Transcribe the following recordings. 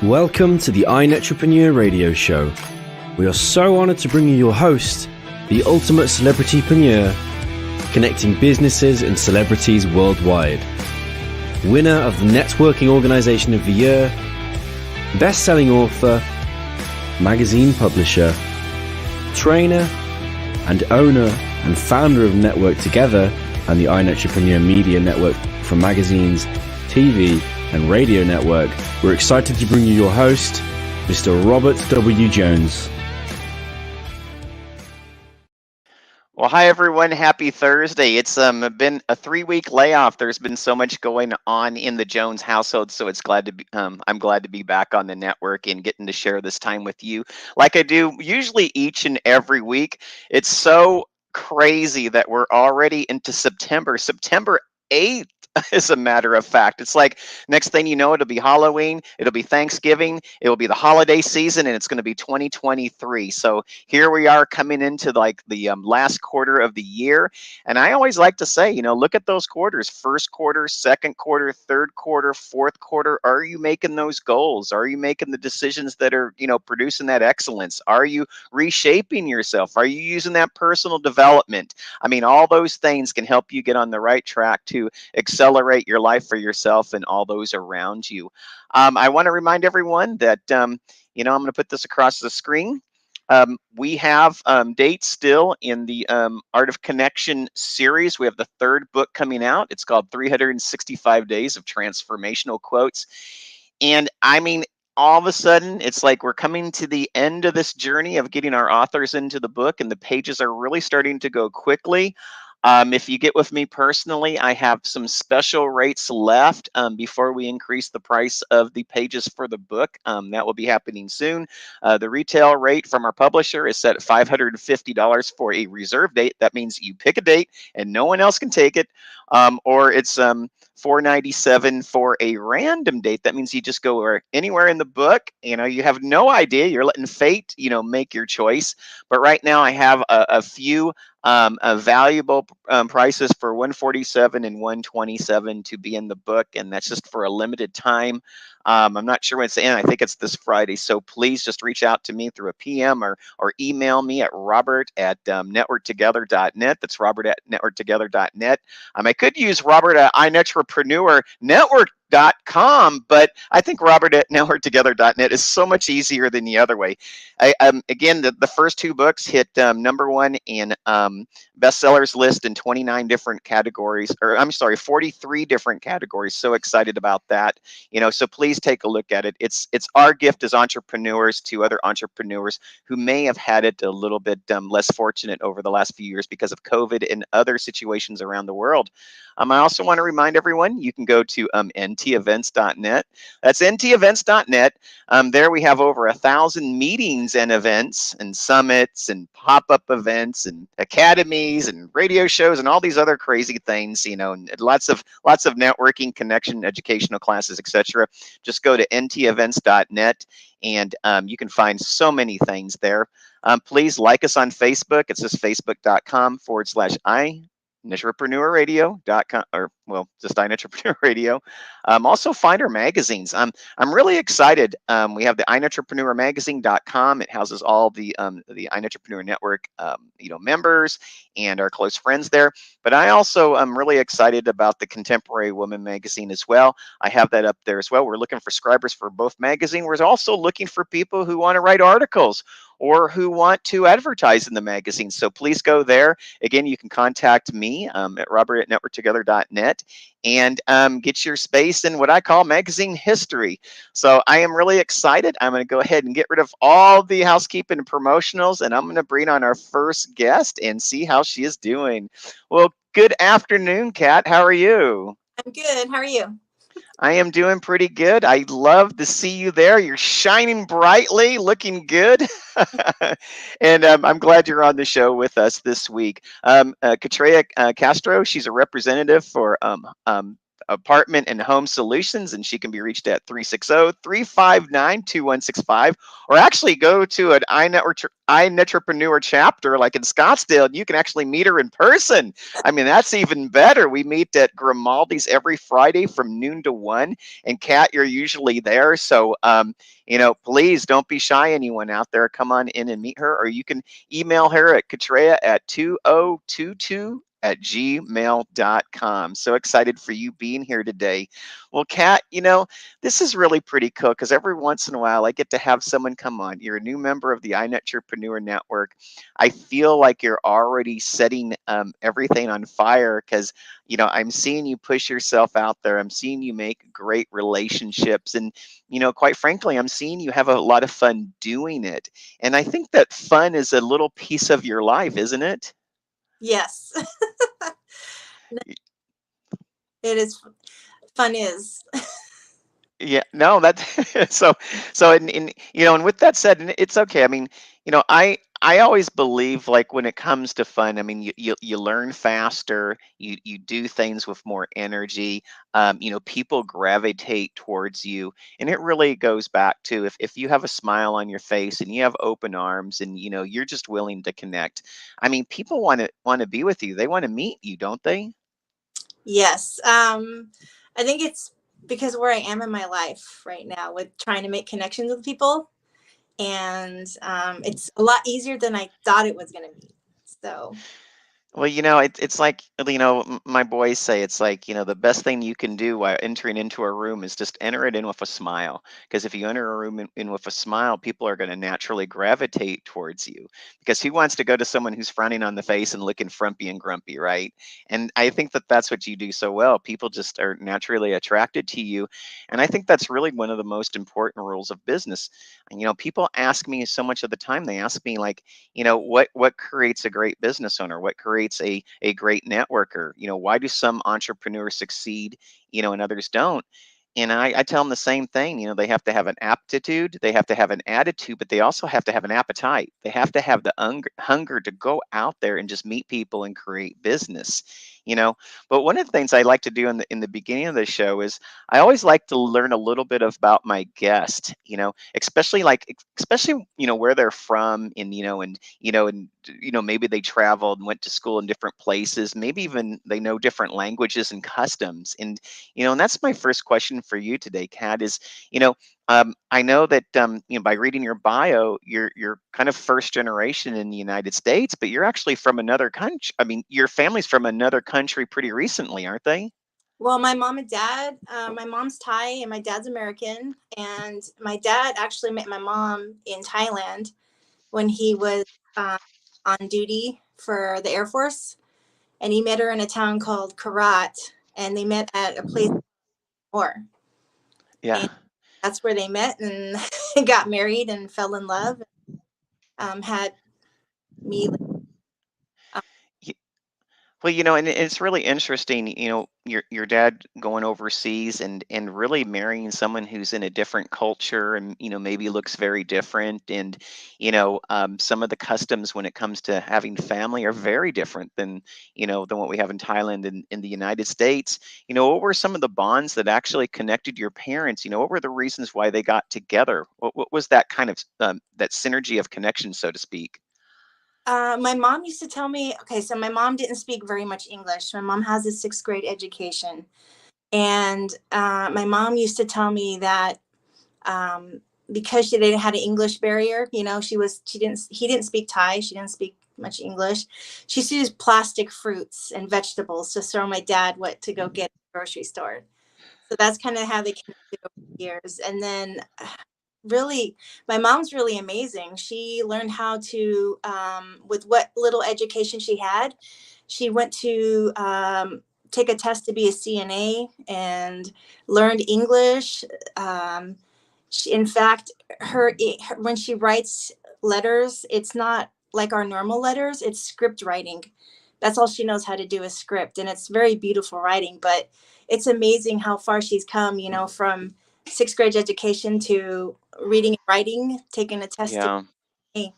Welcome to the iNetrepreneur Radio Show. We are so honored to bring you your host, the ultimate celebritypreneur, connecting businesses and celebrities worldwide. Winner of the Networking Organization of the Year, best-selling author, magazine publisher, trainer, and owner and founder of Network Together and the iNetrepreneur Media Network from magazines, TV, and radio network. We're excited to bring you your host, Mr. Robert W. Jones. Well, hi everyone. Happy Thursday. It's been a 3-week layoff. There's been so much going on in the Jones household, so it's I'm glad to be back on the network and getting to share this time with you, like I do usually each and every week. It's so crazy that we're already into September 8th. As a matter of fact, it's like next thing you know, it'll be Halloween, it'll be Thanksgiving, it will be the holiday season, and it's going to be 2023. So here we are coming into like the last quarter of the year. And I always like to say, look at those quarters: first quarter, second quarter, third quarter, fourth quarter. Are you making those goals? Are you making the decisions that are, producing that excellence? Are you reshaping yourself? Are you using that personal development? I mean, all those things can help you get on the right track to accelerate your life for yourself and all those around you. I want to remind everyone that, I'm going to put this across the screen. We have dates still in the Art of Connection series. We have the third book coming out. It's called 365 Days of Transformational Quotes. And I mean, all of a sudden, it's like we're coming to the end of this journey of getting our authors into the book, and the pages are really starting to go quickly. If you get with me personally, I have some special rates left before we increase the price of the pages for the book. That will be happening soon. The retail rate from our publisher is set at $550 for a reserve date. That means you pick a date and no one else can take it, or it's $497 for a random date. That means you just go anywhere in the book. You have no idea. You're letting fate, make your choice. But right now, I have a few valuable prices for $147 and $127 to be in the book, and that's just for a limited time. I'm not sure when it's in. I think it's this Friday. So please just reach out to me through a PM or email me at robert@networktogether.net. That's robert@networktogether.net. I could use Robert at iNetrepreneur.com, but I think robert@networktogether.net is so much easier than the other way. Again, the first two books hit number one in bestsellers list in 29 different categories, or I'm sorry, 43 different categories. So excited about that. So please take a look at it. It's our gift as entrepreneurs to other entrepreneurs who may have had it a little bit less fortunate over the last few years because of COVID and other situations around the world. I also want to remind everyone, you can go to ntevents.net. That's ntevents.net. There we have over 1,000 meetings and events and summits and pop-up events and academies and radio shows and all these other crazy things, and lots of networking, connection, educational classes, etc. Just go to ntevents.net and you can find so many things there. Please like us on Facebook. It's just facebook.com/iNetrepreneur.com, or just iNetrepreneur Radio. Also find our magazines. I'm really excited. We have the iNetrepreneur.magazine.com. It houses all the iNetrepreneur Network, members and our close friends there. But I also am really excited about the Contemporary Woman magazine as well. I have that up there as well. We're looking for subscribers for both magazines. We're also looking for people who want to write articles or who want to advertise in the magazine. So please go there. Again, you can contact me at robert@networktogether.net and get your space in what I call magazine history. So I am really excited. I'm going to go ahead and get rid of all the housekeeping and promotionals, and I'm going to bring on our first guest and see how she is doing. Well, good afternoon, Kat. How are you? I'm good. How are you? I am doing pretty good. I love to see you there. You're shining brightly, looking good. And I'm glad you're on the show with us this week. Katreya Castro, she's a representative for Apartment and Home Solutions, and she can be reached at 360-359-2165, or actually go to an iNetrepreneur chapter like in Scottsdale, and you can actually meet her in person. I mean, that's even better. We meet at Grimaldi's every Friday from noon to 1, and Kat, you're usually there. So, please don't be shy, anyone out there. Come on in and meet her, or you can email her at Katreya at 2022@gmail.com. So excited for you being here today. Well, Kat, this is really pretty cool because every once in a while I get to have someone come on. You're a new member of the iNetrepreneur Network. I feel like you're already setting everything on fire because, I'm seeing you push yourself out there. I'm seeing you make great relationships. And, quite frankly, I'm seeing you have a lot of fun doing it. And I think that fun is a little piece of your life, isn't it? Yes. It is. Fun is. Yeah, no, that so and with that said, and it's okay. I mean, I always believe like when it comes to fun, I mean, you learn faster, you do things with more energy. People gravitate towards you, and it really goes back to if you have a smile on your face and you have open arms and you're just willing to connect. I mean, people want to be with you. They want to meet you, don't they? Yes. I think it's because where I am in my life right now with trying to make connections with people, and it's a lot easier than I thought it was going to be. So, Well, it's like, my boys say it's like, the best thing you can do while entering into a room is just enter it in with a smile. Because if you enter a room in with a smile, people are going to naturally gravitate towards you. Because who wants to go to someone who's frowning on the face and looking frumpy and grumpy, right? And I think that that's what you do so well. People just are naturally attracted to you. And I think that's really one of the most important rules of business. And, people ask me so much of the time, they ask me like, what creates a great business owner, what creates a great networker, why do some entrepreneurs succeed, and others don't? And I tell them the same thing. They have to have an aptitude, they have to have an attitude, but they also have to have an appetite. They have to have the hunger to go out there and just meet people and create business. you know but one of the things I like to do in the beginning of the show is I always like to learn a little bit about my guest, especially where they're from, and maybe they traveled and went to school in different places, maybe even they know different languages and customs. And that's my first question for you today, Kat, is, I know that by reading your bio, you're kind of first generation in the United States, but you're actually from another country. I mean, your family's from another country pretty recently, aren't they? well, my mom and dad, my mom's Thai and my dad's American. And my dad actually met my mom in Thailand when he was um, on duty for the Air Force. And he met her in a town called Karat. And they met at a place more. Yeah. And that's where they met and got married and fell in love. Had me. Um, Well, and it's really interesting, your dad going overseas and really marrying someone who's in a different culture and maybe looks very different, and some of the customs when it comes to having family are very different than what we have in Thailand and in the United States. What were some of the bonds that actually connected your parents? What were the reasons why they got together? What was that kind of that synergy of connection, so to speak? my mom used to tell me, okay, so my mom didn't speak very much English. My mom has a sixth grade education. And my mom used to tell me that um, because she didn't had an English barrier, he didn't speak Thai, she didn't speak much English. She used to use plastic fruits and vegetables to show my dad what to go get at the grocery store. So that's kind of how they connected over the years. And then really, my mom's really amazing. She learned how to, with what little education she had, she went to take a test to be a CNA and learned English. In fact, when she writes letters, it's not like our normal letters, it's script writing. That's all she knows how to do is script. And it's very beautiful writing, but it's amazing how far she's come, from sixth grade education to reading and writing, taking a test to Yeah. be.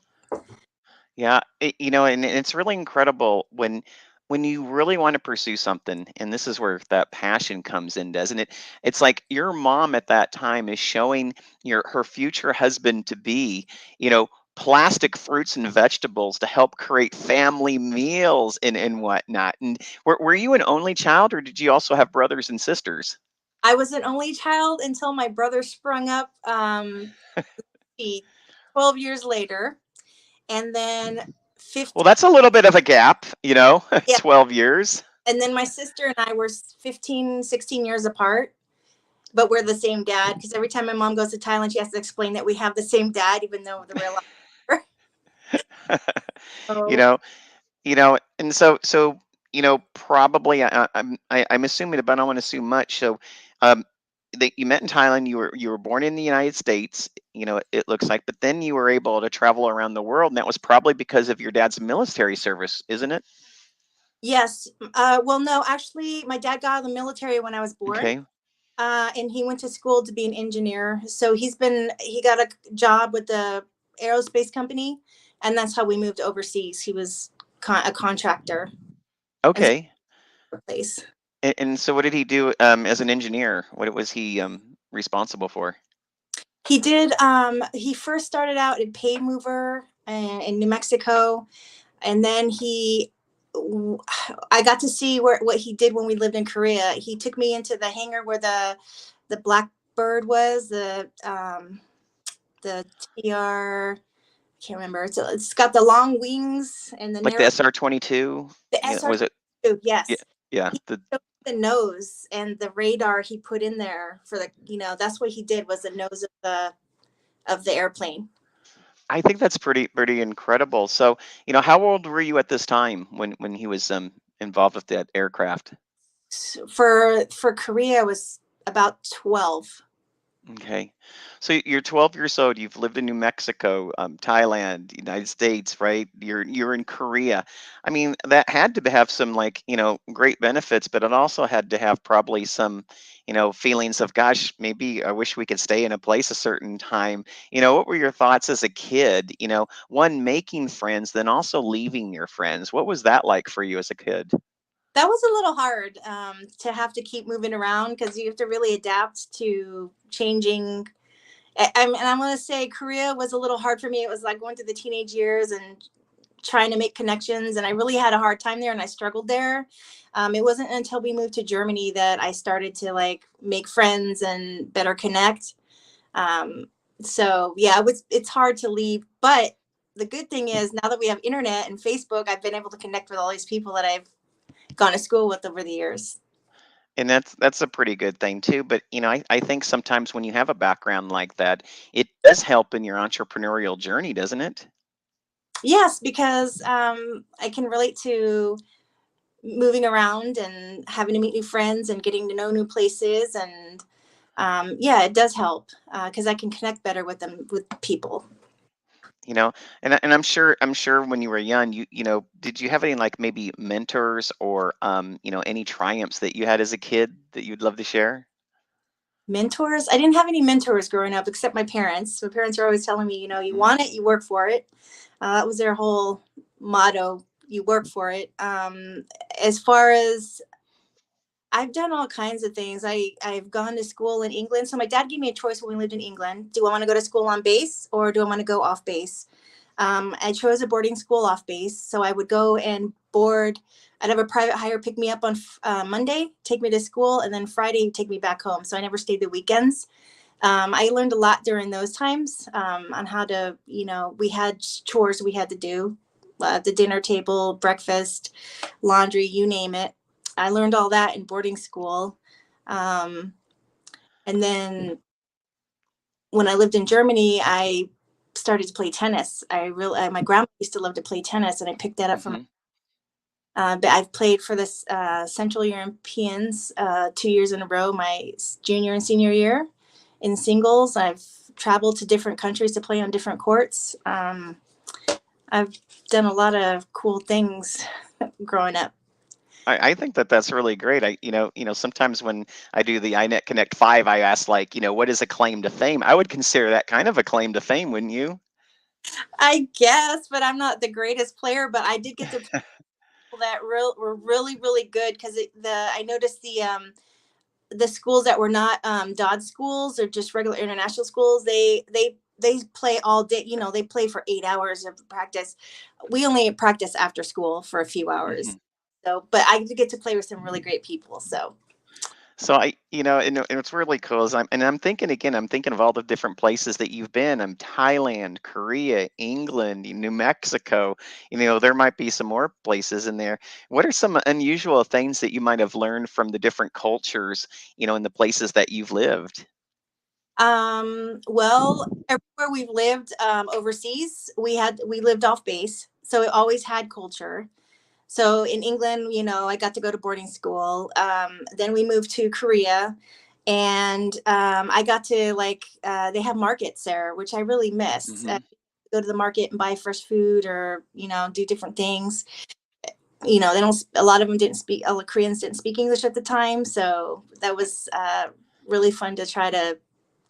Yeah, and it's really incredible when when you really want to pursue something, and this is where that passion comes in, doesn't it? It's like your mom at that time is showing her future husband to be, you know, plastic fruits and vegetables to help create family meals and whatnot. And were you an only child, or did you also have brothers and sisters? I was an only child until my brother sprung up 12 years later. And then Well, 15, that's a little bit of a gap, you know, yeah. 12 years. And then my sister and I were 15, 16 years apart, but we're the same dad. Because every time my mom goes to Thailand, she has to explain that we have the same dad, even though we're a lot older. you So know, and so probably I'm assuming, but I don't want to assume much. So, um, that you met in Thailand, you were born in the United States, it looks like, but then you were able to travel around the world, and that was probably because of your dad's military service, isn't it? yes. Well, no, actually, my dad got out of the military when I was born. Okay, And he went to school to be an engineer. So he got a job with the aerospace company, and that's how we moved overseas. He was a contractor and okay. place. And so, what did he do as an engineer? What was he responsible for? He did. He first started out in pay mover in New Mexico, and then I got to see what he did when we lived in Korea. He took me into the hangar where the Blackbird was, the TR. Can't remember. It's got the long wings and the Like the narrow. SR-22? The Was it? SR-2, Yeah, yes. yeah. He showed the nose and the radar he put in there for that's what he did, was the nose of the airplane. I think that's pretty incredible. So, how old were you at this time when he was involved with that aircraft? For Korea, I was about 12. Okay. So you're 12 years old. You've lived in New Mexico, Thailand, United States, right? You're in Korea. I mean, that had to have some, like, great benefits, but it also had to have probably some, feelings of, gosh, maybe I wish we could stay in a place a certain time. What were your thoughts as a kid? One, making friends, then also leaving your friends. What was that like for you as a kid? That was a little hard, to have to keep moving around, because you have to really adapt to changing. And I'm going to say Korea was a little hard for me. It was like going through the teenage years and trying to make connections, and I really had a hard time there, and I struggled there. It wasn't until we moved to Germany that I started to like make friends and better connect. Um, so yeah, it's hard to leave, but the good thing is now that we have internet and Facebook, I've been able to connect with all these people that I've gone to school with over the years. And that's a pretty good thing too. But I think sometimes when you have a background like that, it does help in your entrepreneurial journey, doesn't it? Yes, because I can relate to moving around and having to meet new friends and getting to know new places, and yeah, it does help because I can connect better with people. You know, and I'm sure when you were young, did you have any, like, maybe mentors or any triumphs that you had as a kid that you'd love to share? Mentors, I didn't have any mentors growing up except my parents. My parents are always telling me, you Mhm. want it, you work for it. That was their whole motto: you work for it. As far as I've done all kinds of things. I've gone to school in England. So my dad gave me a choice when we lived in England. Do I want to go to school on base, or do I want to go off base? I chose a boarding school off base. So I would go and board. I'd have a private hire pick me up on Monday, take me to school, and then Friday take me back home. So I never stayed the weekends. I learned a lot during those times, on how to, we had chores we had to do, the dinner table, breakfast, laundry, you name it. I learned all that in boarding school. Um, and then when I lived in Germany, I started to play tennis. My grandma used to love to play tennis, and I picked that up from. Mhm. But I've played for the Central Europeans 2 years in a row, my junior and senior year in singles. I've traveled to different countries to play on different courts. I've done a lot of cool things growing up. I think that's really great. Sometimes when I do the iNet Connect 5, I ask, like, what is a claim to fame? I would consider that kind of a claim to fame, wouldn't you? I guess, but I'm not the greatest player. But I did get to play that were really, really good because I noticed the schools that were not Dodd schools or just regular international schools, they play all day. You know, they play for 8 hours of practice. We only practice after school for a few hours. Mhm. So, but I get to play with some really great people. So, So and what's really cool is I'm thinking again, I'm thinking of all the different places that you've been. Thailand, Korea, England, New Mexico. There might be some more places in there. What are some unusual things that you might have learned from the different cultures, in the places that you've lived? well, everywhere we've lived overseas, we lived off base, so it always had culture. So in England, I got to go to boarding school. Then we moved to Korea, and I got to they have markets there, which I really missed. Hmm. Go to the market and buy fresh food, or do different things. They don't. A lot of them didn't speak. All the Koreans didn't speak English at the time, so that was really fun to try to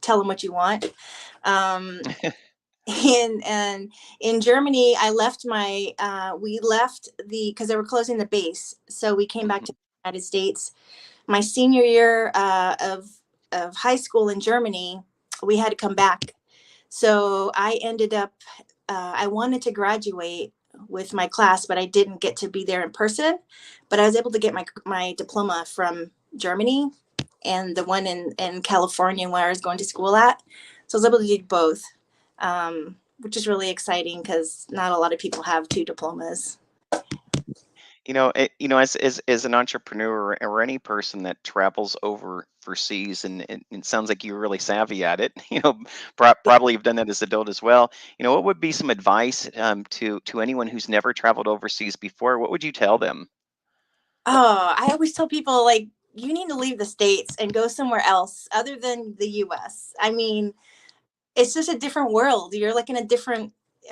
tell them what you want. Um, and in Germany, I left we left because they were closing the base, so we came back to the United States. My senior year of high school in Germany, we had to come back. So I ended up, I wanted to graduate with my class, but I didn't get to be there in person. But I was able to get my diploma from Germany and the one in California where I was going to school at. So I was able to do both, which is really exciting because not a lot of people have two diplomas. As an entrepreneur or any person that travels overseas, and it sounds like you're really savvy at it. Probably you've done that as an adult as well. What would be some advice to anyone who's never traveled overseas before? What would you tell them? Oh, I always tell people you need to leave the States and go somewhere else other than the US. I mean, it's just a different world. You're like in a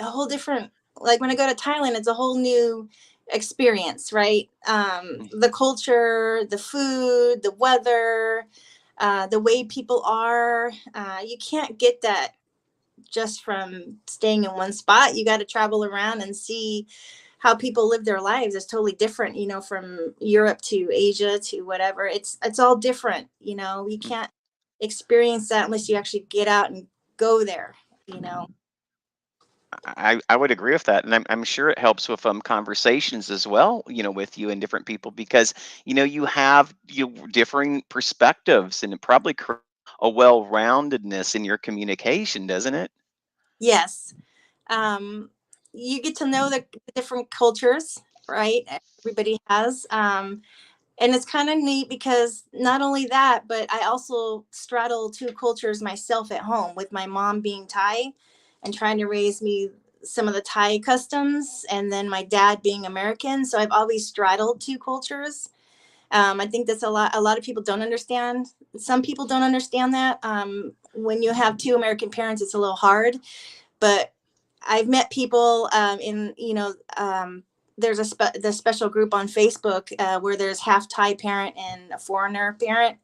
whole different, like when I go to Thailand, it's a whole new experience, right? The culture, the food, the weather, the way people are. You can't get that just from staying in one spot. You got to travel around and see how people live their lives. It's totally different, from Europe to Asia to whatever. It's all different. You can't experience that unless you actually get out and go there, you know. I would agree with that, and I'm sure it helps with conversations as well. With you and different people because you have differing perspectives, and it probably creates a well-roundedness in your communication, doesn't it? Yes. um, you get to know the different cultures, right? Everybody has. And it's kind of neat because not only that, but I also straddle two cultures myself at home with my mom being Thai and trying to raise me some of the Thai customs, and then my dad being American. So I've always straddled two cultures. I think that's a lot of people don't understand. Some people don't understand that. When you have two American parents, it's a little hard, but I've met people there's the special group on Facebook where there's half Thai parent and a foreigner parent.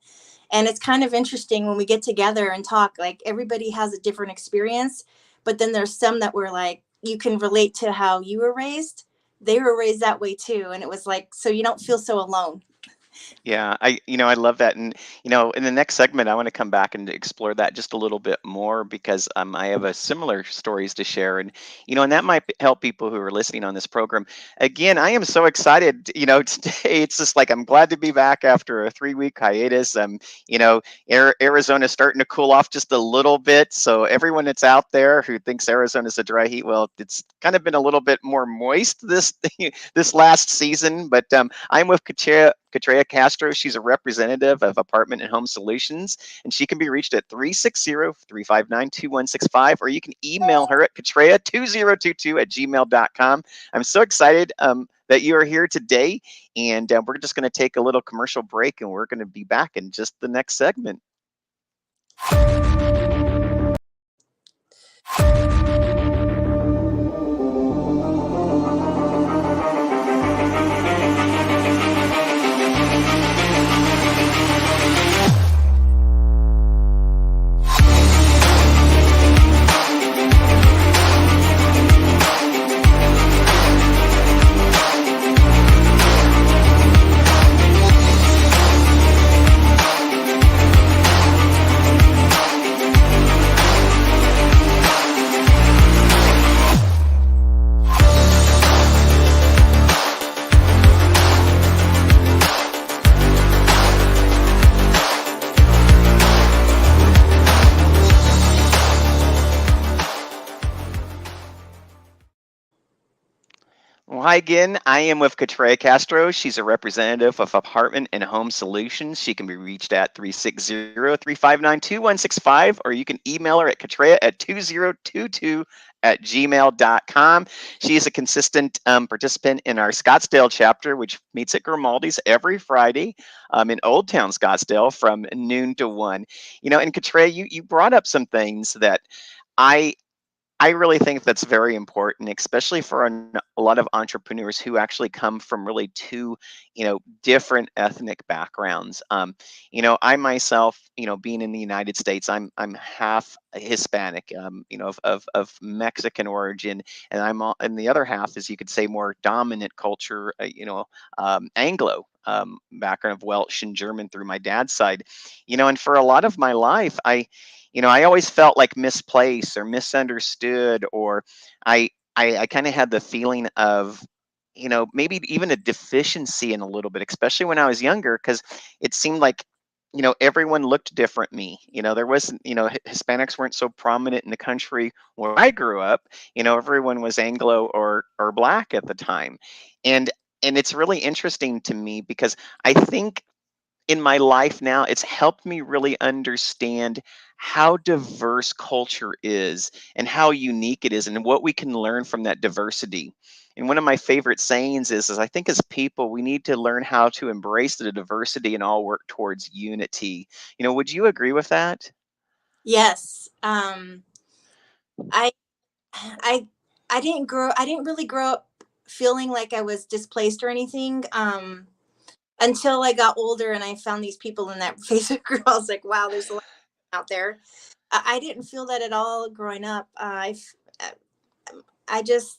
And it's kind of interesting when we get together and talk, like everybody has a different experience, but then there's some that were like, you can relate to how you were raised. They were raised that way too. And it was like, so you don't feel so alone. Yeah, I love that, and in the next segment, I want to come back and explore that just a little bit more because I have a similar stories to share, and that might help people who are listening on this program. Again, I am so excited. Today it's just like I'm glad to be back after a 3-week hiatus. Arizona's starting to cool off just a little bit, so everyone that's out there who thinks Arizona's a dry heat, well, it's kind of been a little bit more moist this this last season. But I'm with Katreya Castro. She's a representative of Apartment and Home Solutions, and she can be reached at 360-359-2165, or you can email her at katreya2022@gmail.com. I'm so excited that you are here today, and we're just going to take a little commercial break, and we're going to be back in just the next segment. Well, hi again. I am with Katreya Castro. She's a representative of Apartment and Home Solutions. She can be reached at 360-359-2165, or you can email her at Katreya at 2022@gmail.com. She is a consistent participant in our Scottsdale chapter, which meets at Grimaldi's every Friday in Old Town Scottsdale from noon to 1. And Katreya, you brought up some things that I I really think that's very important, especially for a lot of entrepreneurs who actually come from really two, different ethnic backgrounds. I myself, being in the United States, I'm half Hispanic, of Mexican origin, and and the other half is, you could say, more dominant culture, Anglo. Background of Welsh and German through my dad's side, and for a lot of my life, I always felt like misplaced or misunderstood, or I kind of had the feeling of, maybe even a deficiency in a little bit, especially when I was younger, because it seemed like, everyone looked different me. There wasn't, Hispanics weren't so prominent in the country where I grew up. Everyone was Anglo or Black at the time, and it's really interesting to me because I think in my life now, it's helped me really understand how diverse culture is and how unique it is and what we can learn from that diversity. And one of my favorite sayings is I think as people, we need to learn how to embrace the diversity and all work towards unity. Would you agree with that? Yes. I I I didn't really grow up feeling like I was displaced or anything. Until I got older and I found these people in that Facebook group. I was like, wow, there's a lot out there. I didn't feel that at all growing up. I just,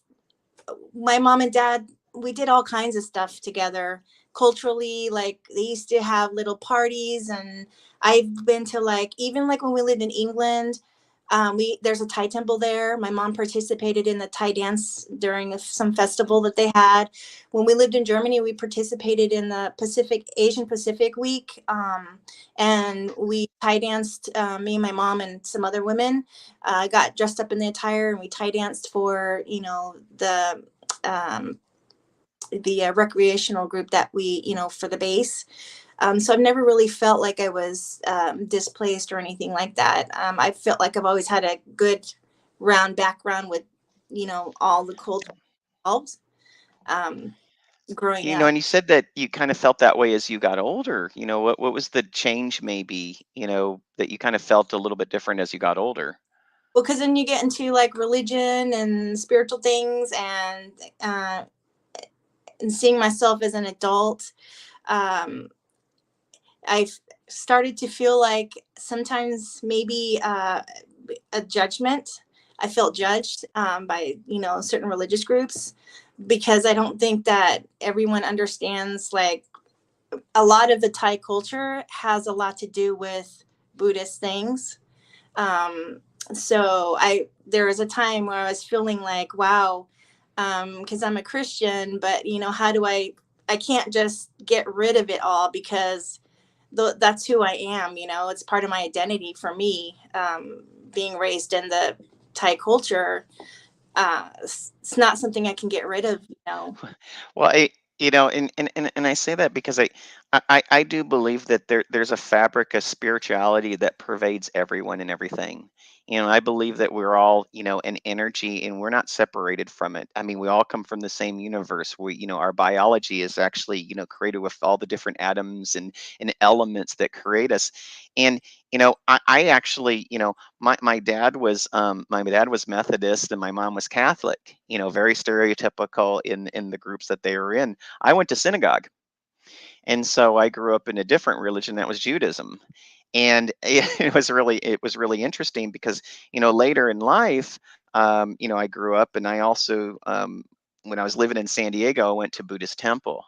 my mom and dad, we did all kinds of stuff together culturally. Like they used to have little parties, and I've been to, like, even like when we lived in England, we there's a Thai temple there. My mom participated in the Thai dance during some festival that they had. When we lived in Germany, we participated in the Asian Pacific Week, and we Thai danced. Me and my mom and some other women got dressed up in the attire, and we Thai danced for um, the recreational group that we, for the base. So I've never really felt like I was displaced or anything like that. I felt like I've always had a good round background with, all the culture involved, um, growing up. And you said that you kind of felt that way as you got older. What was the change, maybe, that you kind of felt a little bit different as you got older? Well, because then you get into like religion and spiritual things, uh, and seeing myself as an adult. Um, I've started to feel like sometimes maybe a judgment. I felt judged by, certain religious groups, because I don't think that everyone understands, like, a lot of the Thai culture has a lot to do with Buddhist things. Um, so there was a time where I was feeling like, wow, because I'm a Christian, but how do I can't just get rid of it all, because that's who I am. It's part of my identity for me. Being raised in the Thai culture, it's not something I can get rid of. Well, and I say that because I do believe that there's a fabric of spirituality that pervades everyone and everything. I believe that we're all, an energy, and we're not separated from it. I mean, we all come from the same universe. Our biology is actually, created with all the different atoms and elements that create us. And, I actually, my dad was Methodist and my mom was Catholic, very stereotypical in the groups that they were in. I went to synagogue. And so I grew up in a different religion, that was Judaism. And it was really interesting because, later in life, I grew up, and I also, when I was living in San Diego, I went to Buddhist temple.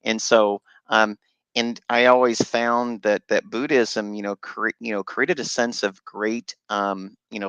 And so, and I always found that Buddhism, created a sense of great,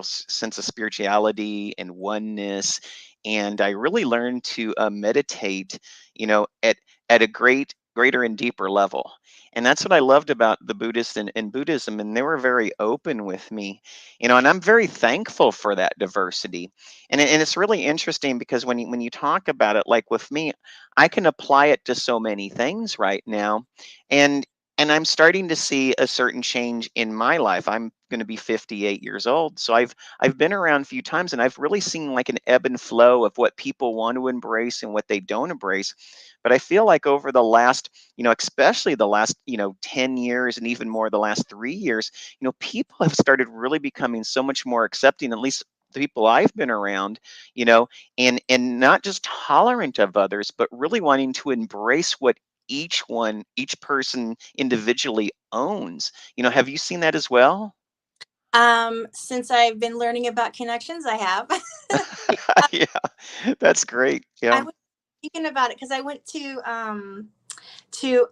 sense of spirituality and oneness. And I really learned to meditate, at a great greater and deeper level. And that's what I loved about the Buddhists and Buddhism, and they were very open with me, and I'm very thankful for that diversity. And it's really interesting because when you talk about it, like with me, I can apply it to so many things right now, and and I'm starting to see a certain change in my life. I'm going to be 58 years old, so I've been around a few times, and I've really seen like an ebb and flow of what people want to embrace and what they don't embrace. But I feel like over the last, especially the last, 10 years and even more the last 3 years, people have started really becoming so much more accepting, at least the people I've been around, you know, and not just tolerant of others, but really wanting to embrace what each person individually owns. Have you seen that as well? Since I've been learning about connections, I have. Yeah, that's great. I Yeah. was thinking about it because I went to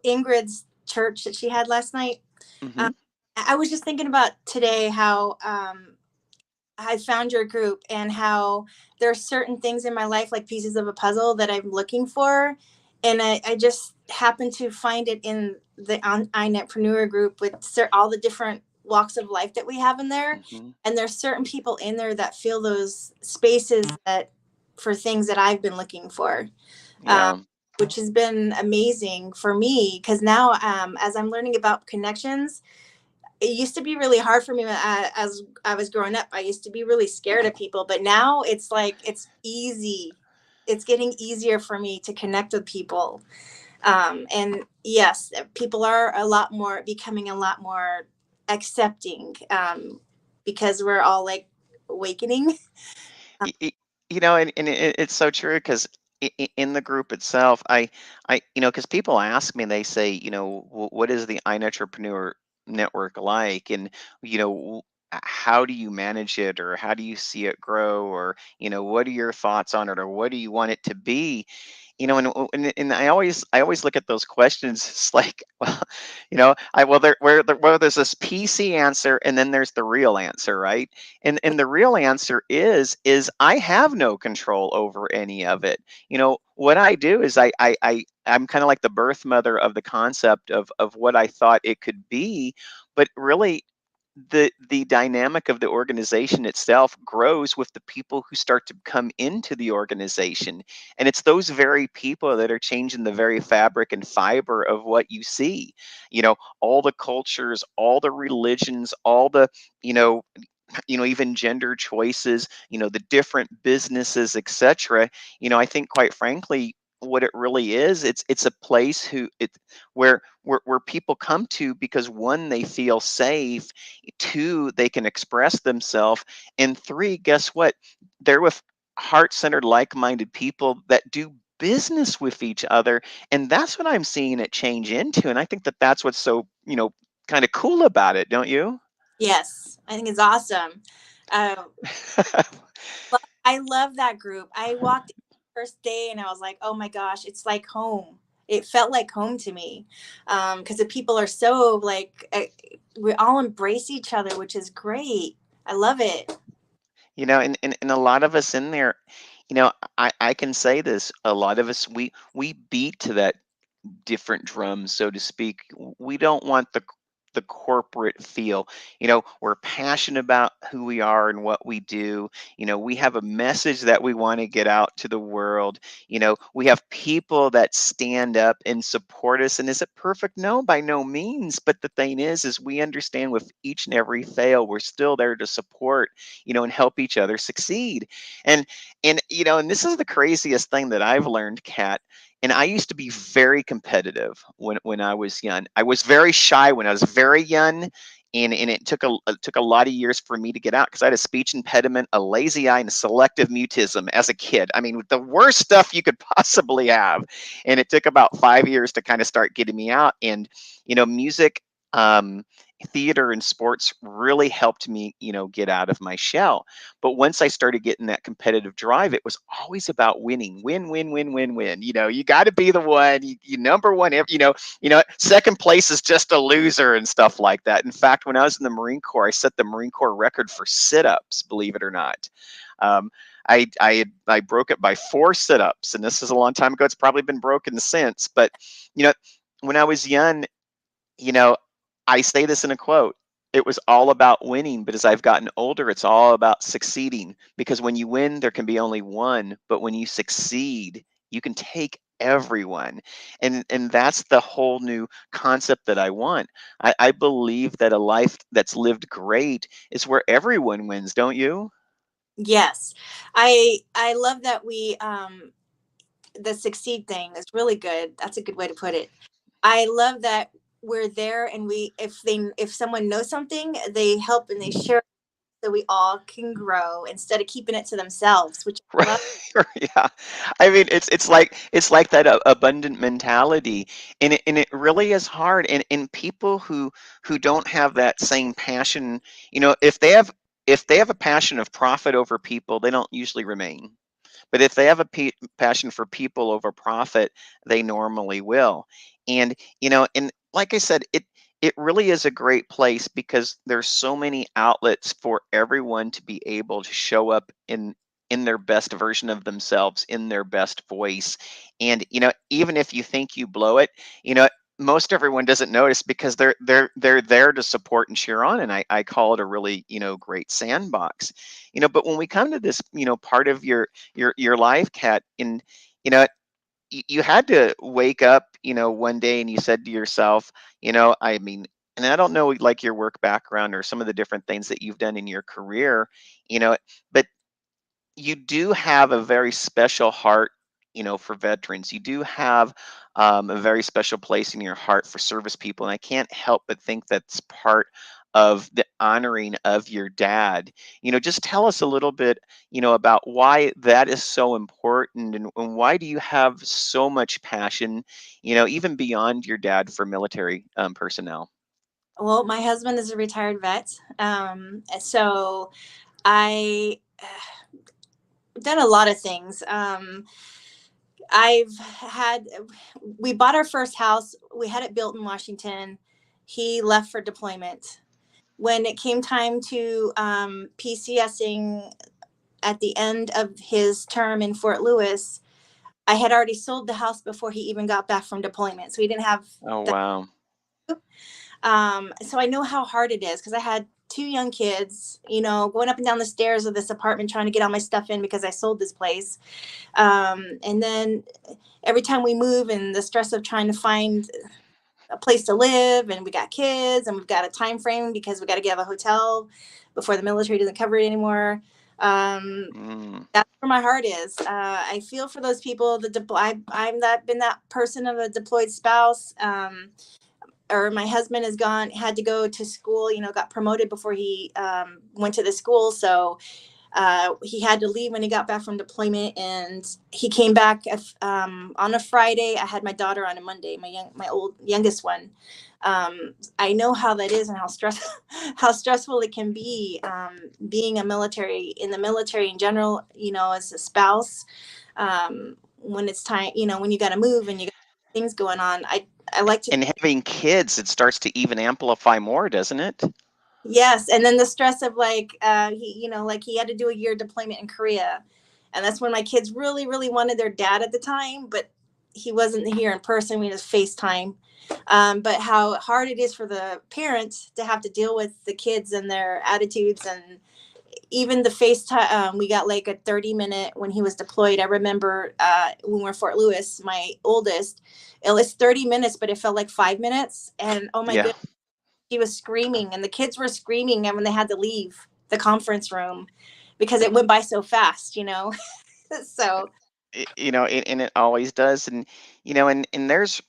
Ingrid's church that she had last night. Hmm. Um, I was just thinking about today how I found your group and how there are certain things in my life, like pieces of a puzzle, that I'm looking for. And I just happened to find it in the iNetpreneur group with all the different walks of life that we have in there. Hmm. And there's certain people in there that fill those spaces that for things that I've been looking for, um, Yeah. which has been amazing for me because now, as I'm learning about connections, it used to be really hard for me as I was growing up. I used to be really scared of people, but now it's like it's easy. It's getting easier for me to connect with people. And yes, people are becoming a lot more accepting, because we're all like awakening. Y- y- it's so true because in the group itself, because people ask me, they say, what is the iNetrepreneur network like? And, how do you manage it, or how do you see it grow? Or, what are your thoughts on it? Or what do you want it to be? And I always look at those questions. It's like, well, I well well, there's this PC answer, and then there's the real answer, right? And the real answer is I have no control over any of it. What I do is I'm kind of like the birth mother of the concept of what I thought it could be, but really the dynamic of the organization itself grows with the people who start to come into the organization, and it's those very people that are changing the very fabric and fiber of what you see. All the cultures, all the religions, all the you know even gender choices, the different businesses, etc. I think quite frankly, what it really is, it's a place where people come to because, one, they feel safe, two, they can express themselves, and three, guess what, they're with heart-centered, like-minded people that do business with each other. And that's what I'm seeing it change into, and I think that that's what's so kind of cool about it, don't you? Yes, I think it's awesome. Uh, I love that group. I walked in the first day and I was like, oh my gosh, it's like home. It felt like home to me, because the people are so like, we all embrace each other, which is great. I love it. And a lot of us in there, I can say this, a lot of us, we beat to that different drums, so to speak. We don't want the corporate feel. We're passionate about who we are and what we do. We have a message that we want to get out to the world. We have people that stand up and support us. And is it perfect? No, by no means. But the thing is we understand with each and every fail, we're still there to support, and help each other succeed. And this is the craziest thing that I've learned, Kat. And I used to be very competitive when I was young. I was very shy when I was very young, and it took a lot of years for me to get out because I had a speech impediment, a lazy eye, and a selective mutism as a kid. I mean, the worst stuff you could possibly have. And it took about 5 years to kind of start getting me out. And music, um, theater, and sports really helped me, get out of my shell. But once I started getting that competitive drive, it was always about winning, win, win, win, win, win. You got to be the one, you number one. Second place is just a loser and stuff like that. In fact, when I was in the Marine Corps, I set the Marine Corps record for sit-ups, believe it or not. Um, I broke it by 4 sit-ups, and this is a long time ago. It's probably been broken since, but you know when I was young, you know, I say this in a quote. It was all about winning, but as I've gotten older, it's all about succeeding. Because when you win, there can be only one, but when you succeed, you can take everyone. And that's the whole new concept that I want. I believe that a life that's lived great is where everyone wins, don't you? Yes, I love that we the succeed thing is really good. That's a good way to put it. I love that we're there, and we if someone knows something, they help and they share so we all can grow instead of keeping it to themselves, which I Right. love. Yeah. I mean, it's like that abundant mentality, and it really is hard. And people who don't have that same passion, if they have a passion of profit over people, they don't usually remain. But if they have a passion for people over profit, they normally will. And like I said, it really is a great place because there's so many outlets for everyone to be able to show up in their best version of themselves, in their best voice. And even if you think you blow it, you know most everyone doesn't notice because they're there to support and cheer on. And I call it a really great sandbox. But when we come to this part of your life, Kat, and you know you had to wake up one day and you said to yourself, I mean, and I don't know like your work background or some of the different things that you've done in your career, but you do have a very special heart, for veterans. You do have a very special place in your heart for service people, and I can't help but think that's part of the honoring of your dad. Just tell us a little bit, about why that is so important, and why do you have so much passion, even beyond your dad, for military personnel. Well, my husband is a retired vet, so I done a lot of things. I've had we bought our first house. We had it built in Washington. He left for deployment. When it came time to PCSing at the end of his term in Fort Lewis, I had already sold the house before he even got back from deployment. So he didn't have Oh, that. wow. So I know how hard it is because I had two young kids, going up and down the stairs of this apartment trying to get all my stuff in because I sold this place. And then every time we move and the stress of trying to find a place to live, and we got kids and we've got a time frame because we got to get out of a hotel before the military doesn't cover it anymore. Um, Mm. that's where my heart is. I feel for those people. I'm been that person of a deployed spouse. Or my husband had to go to school, got promoted before he went to the school. So he had to leave when he got back from deployment, and he came back on a Friday. I had my daughter on a Monday, my youngest one. I know how that is and how stressful it can be, being in the military in general. As a spouse, when it's time, when you got to move and you got things going on. I like to. And having kids, it starts to even amplify more, doesn't it? Yes, and then the stress of like like he had to do a year deployment in Korea, and that's when my kids really, really wanted their dad at the time, but he wasn't here in person. We just FaceTime. But how hard it is for the parents to have to deal with the kids and their attitudes, and even the FaceTime. We got like a 30-minute when he was deployed. I remember when we were in Fort Lewis, my oldest. It was 30 minutes, but it felt like 5 minutes, and oh my Yeah. goodness, he was screaming and the kids were screaming, and when they had to leave the conference room because it went by so fast. So And it always does. And there's,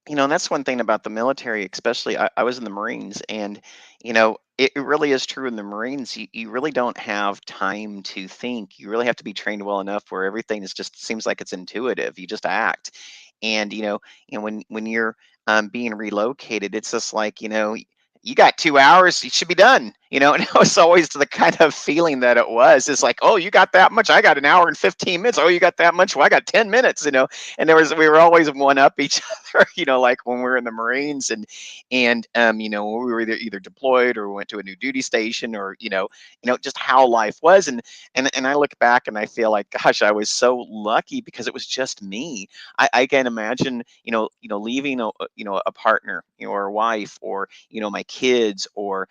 and that's one thing about the military, especially I was in the Marines, and it really is true in the Marines. You really don't have time to think. You really have to be trained well enough where everything is just seems like it's intuitive. You just act. And when you're being relocated, it's just like, you got 2 hours, you should be done. And it was always the kind of feeling that it was. It's like, oh, you got that much? I got an hour and 15 minutes. Oh, you got that much? Well, I got 10 minutes, and we were always one up each other, like when we were in the Marines and when we were either deployed or went to a new duty station or, just how life was. And I look back and I feel like, gosh, I was so lucky because it was just me. I can imagine, leaving a partner, or a wife, or, my kids, or,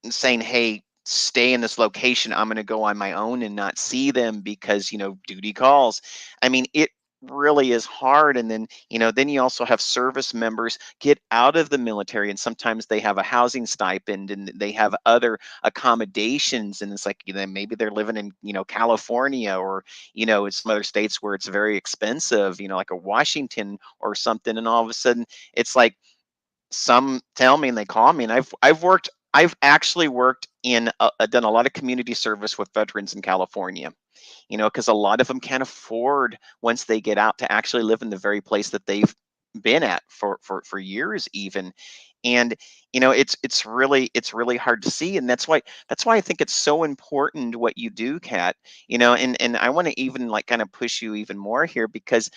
saying, hey, stay in this location. I'm going to go on my own and not see them because, duty calls. I mean, it really is hard. And then you also have service members get out of the military, and sometimes they have a housing stipend and they have other accommodations. And it's like, maybe they're living in, California, or, in some other states where it's very expensive, like a Washington or something. And all of a sudden it's like, some tell me and they call me, and I've actually worked in done a lot of community service with veterans in California, because a lot of them can't afford, once they get out, to actually live in the very place that they've been at for years even. And it's really hard to see. And that's why I think it's so important what you do, Kat. And I want to even like kind of push you even more here, because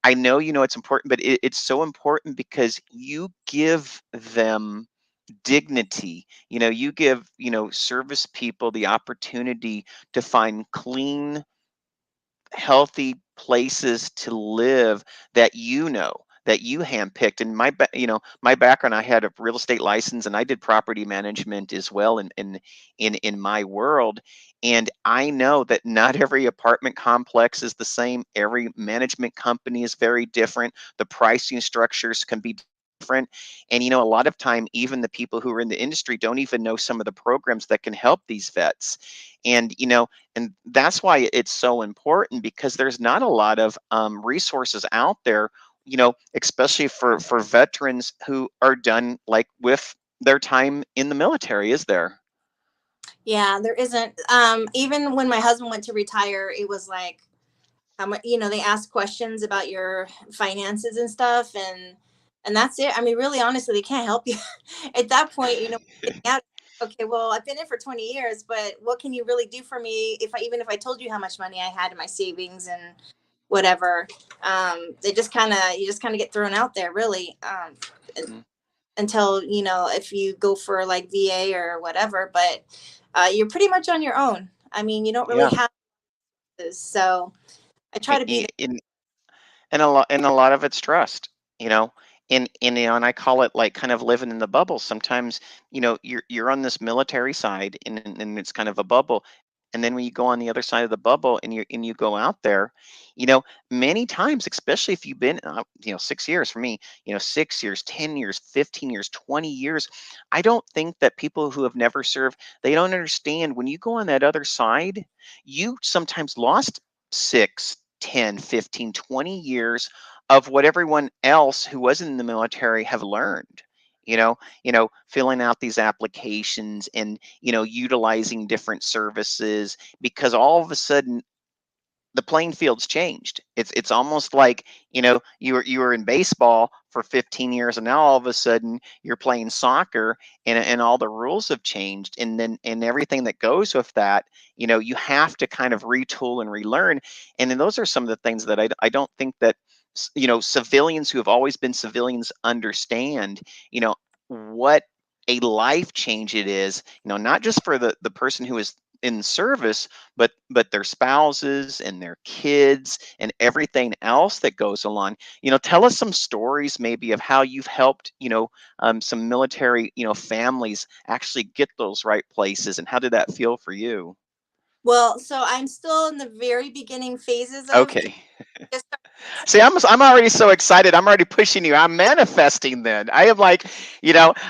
I know it's important, but it's so important because you give them dignity. You give service people the opportunity to find clean, healthy places to live that you handpicked. And my background, I had a real estate license and I did property management as well in my world. And I know that not every apartment complex is the same. Every management company is very different. The pricing structures can be different. And a lot of time, even the people who are in the industry don't even know some of the programs that can help these vets. And that's why it's so important, because there's not a lot of resources out there, especially for veterans who are done like with their time in the military, is there? Yeah, there isn't. Even when my husband went to retire, it was like, they ask questions about your finances and stuff, and that's it. I mean, really, honestly, they can't help you at that point. Getting out, okay, well, I've been in for 20 years, but what can you really do for me even if I told you how much money I had in my savings and whatever? They just kind of you just kind of get thrown out there, really. Mm. Until if you go for like VA or whatever, but you're pretty much on your own. I mean, you don't really Yeah. have this, so I try to be there. In and a lot of it's trust, you know and I call it like kind of living in the bubble. Sometimes you're on this military side, and it's kind of a bubble. And then when you go on the other side of the bubble and you go out there, many times, especially if you've been 6 years for me, 6 years, 10 years, 15 years, 20 years. I don't think that people who have never served, they don't understand, when you go on that other side, you sometimes lost 6, 10, 15, 20 years of what everyone else who was in the military have learned. Filling out these applications and utilizing different services, because all of a sudden the playing field's changed. It's almost like you were in baseball for 15 years, and now all of a sudden you're playing soccer, and all the rules have changed, and then and everything that goes with that. You have to kind of retool and relearn. And then those are some of the things that I don't think that civilians who have always been civilians understand. What a life change it is. Not just for the person who is in service, but their spouses and their kids and everything else that goes along. Tell us some stories maybe of how you've helped some military families actually get those right places, and how did that feel for you? Well, so I'm still in the very beginning phases of Okay. just See, I'm already so excited. I'm already pushing you. I'm manifesting then. I am like,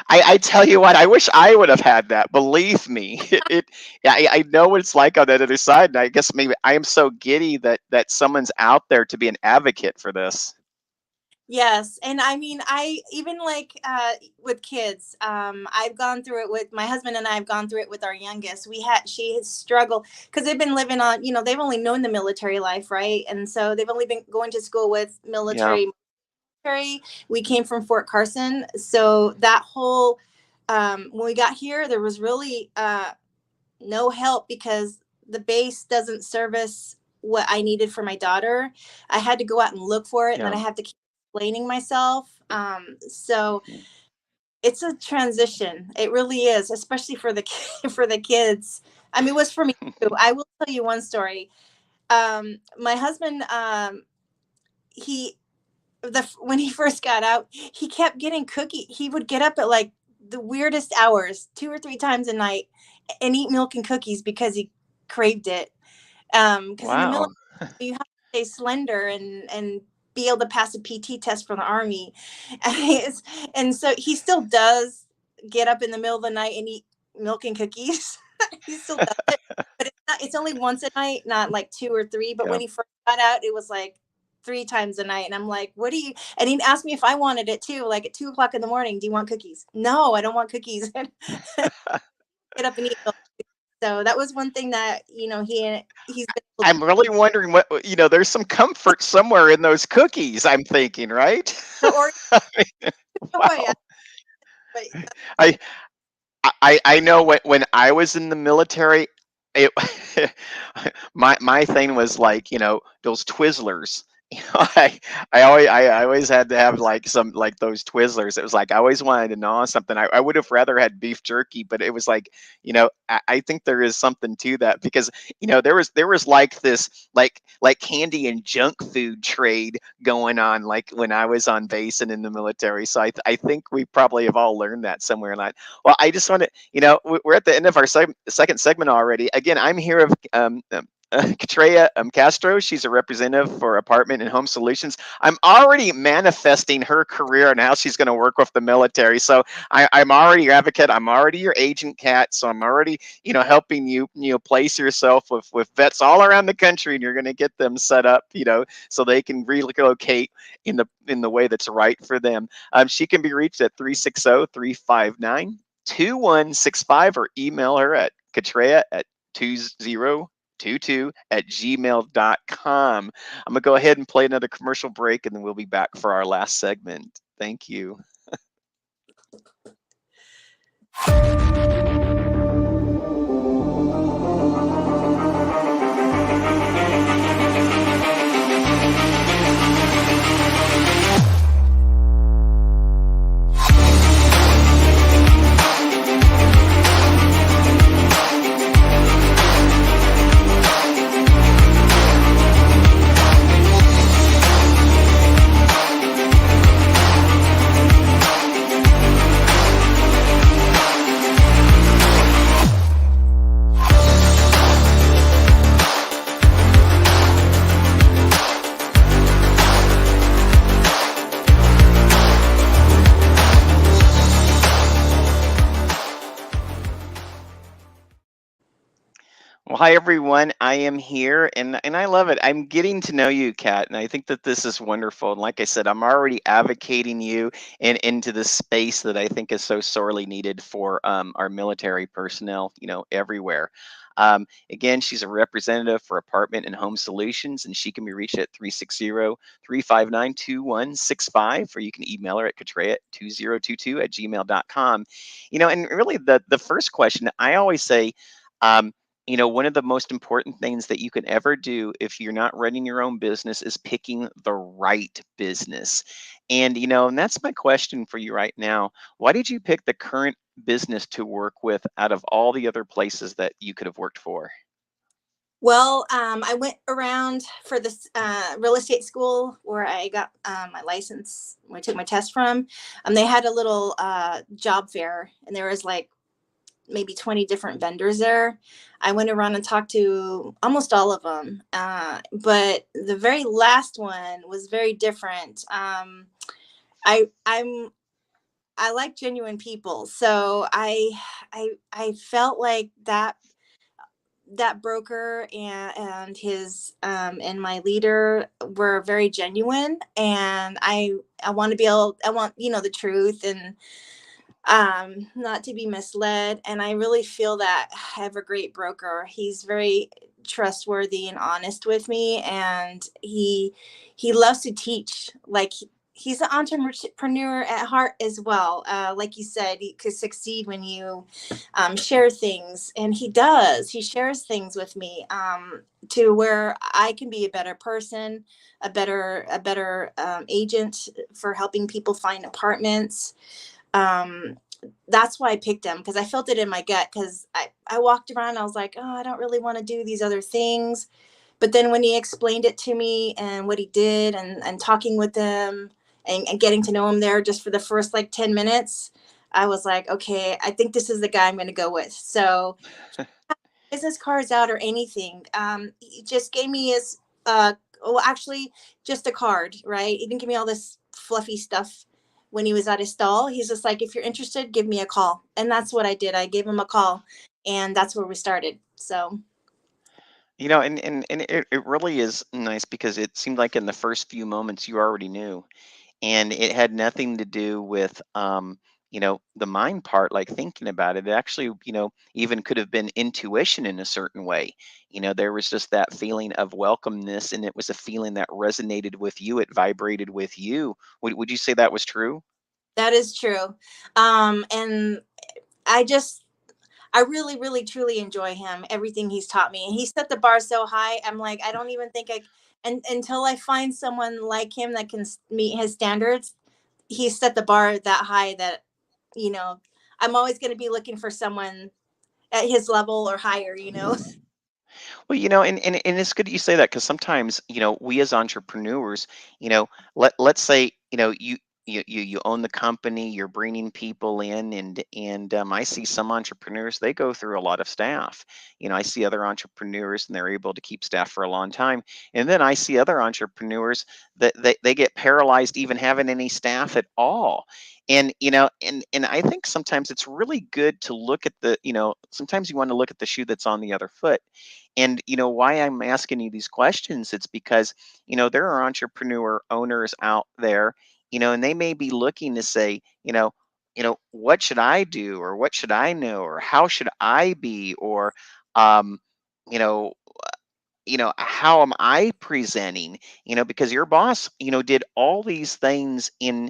I tell you what, I wish I would have had that. Believe me. Yeah, I know what it's like on that other side. And I guess maybe I am so giddy that someone's out there to be an advocate for this. yes. And I mean, I even like with kids, I've gone through it with my husband, and I've gone through it with our youngest. She has struggled because they've been living on, they've only known the military life, right? And so they've only been going to school with Yeah. military. We came from Fort Carson, so that whole when we got here, there was really no help because the base doesn't service what I needed for my daughter. I had to go out and look for it, and then Yeah. I had to keep explaining myself. So it's a transition. It really is, especially for the for the kids. I mean, it was for me too. I will tell you one story. My husband, he when he first got out, he kept getting cookie. He would get up at like the weirdest hours, 2 or 3 times a night, and eat milk and cookies because he craved it. Because in the military, Wow. you have to stay slender and be able to pass a PT test for the army, and so he still does get up in the middle of the night and eat milk and cookies. He still does it, but it's only once a night, not like 2 or 3. But Yeah. when he first got out, it was like 3 times a night, and I'm like, "What do you?" And he asked me if I wanted it too, like at 2 o'clock in the morning. Do you want cookies? No, I don't want cookies. Get up and eat milk. So that was one thing that he's been able I'm really wondering what, there's some comfort somewhere in those cookies, I'm thinking, right? to orient away. Wow. But I I know when I was in the military, it my thing was like, those Twizzlers. I always had to have like some like those Twizzlers. It was like I always wanted to gnaw something. I would have rather had beef jerky, but it was like, I think there is something to that because there was like this like candy and junk food trade going on like when I was on base and in the military. So I think we probably have all learned that somewhere in life. Well, I just want to, we're at the end of our second segment already. Again, I'm here of Katreya Castro. She's a representative for Apartment and Home Solutions. I'm already manifesting her career and how she's going to work with the military. So I'm already your advocate. I'm already your agent, Kat. So I'm already, helping you, place yourself with vets all around the country, and you're going to get them set up, so they can relocate in the way that's right for them. She can be reached at 360-359-2165 or email her at Katreya at 2022@gmail.com. I'm going to go ahead and play another commercial break, and then we'll be back for our last segment. Thank you. Well, hi everyone. I am here and I love it. I'm getting to know you, Kat, and I think that this is wonderful. And like I said, I'm already advocating you into the space that I think is so sorely needed for our military personnel, everywhere. Again, she's a representative for Apartment and Home Solutions, and she can be reached at 360-359-2165, or you can email her at katreya2022@gmail.com. And really the first question I always say, one of the most important things that you can ever do if you're not running your own business is picking the right business. And that's my question for you right now. Why did you pick the current business to work with out of all the other places that you could have worked for? Well, I went around for this real estate school where I got my license, where I took my test from. They had a little job fair, and there was like maybe 20 different vendors there. I went around and talked to almost all of them, but the very last one was very different. I like genuine people, so I felt like that broker and his and my leader were very genuine, and I want to be able, I want the truth, and not to be misled. And I really feel that I have a great broker. He's very trustworthy and honest with me, and he loves to teach. Like he's an entrepreneur at heart as well. Like you said, you could succeed when you share things, and he does. He shares things with me to where I can be a better person, a better agent for helping people find apartments. Um, that's why I picked him, because I felt it in my gut. Because I walked around, I was like, oh, I don't really want to do these other things. But then when he explained it to me and what he did, and talking with him, and getting to know him there just for the first like 10 minutes, I was like, okay, I think this is the guy I'm going to go with. So business cards out or anything. He just gave me his, well, actually, just a card, right? He didn't give me all this fluffy stuff when he was at his stall. He's just like, if you're interested, give me a call. And that's what I did. I gave him a call, and that's where we started. So And it really is nice because it seemed like in the first few moments you already knew, and it had nothing to do with the mind part, like thinking about it. It actually, even could have been intuition in a certain way. There was just that feeling of welcomeness, and it was a feeling that resonated with you. It vibrated with you. Would you say that was true? that is true. And I just, I really, really, truly enjoy him, everything he's taught me. And he set the bar so high. I'm like, I don't even think and until I find someone like him that can meet his standards, he set the bar that high that, you know, I'm always going to be looking for someone at his level or higher. Well, and it's good that you say that, because sometimes, we as entrepreneurs, let's say, you own the company, you're bringing people in, and I see some entrepreneurs, they go through a lot of staff. I see other entrepreneurs and they're able to keep staff for a long time, and then I see other entrepreneurs that they get paralyzed even having any staff at all. And I think sometimes it's really good to look at sometimes you want to look at the shoe that's on the other foot. And why I'm asking you these questions, it's because there are entrepreneur owners out there, and they may be looking to say, what should I do, or what should I know, or how should I be, or um you know how am I presenting, because your boss did all these things in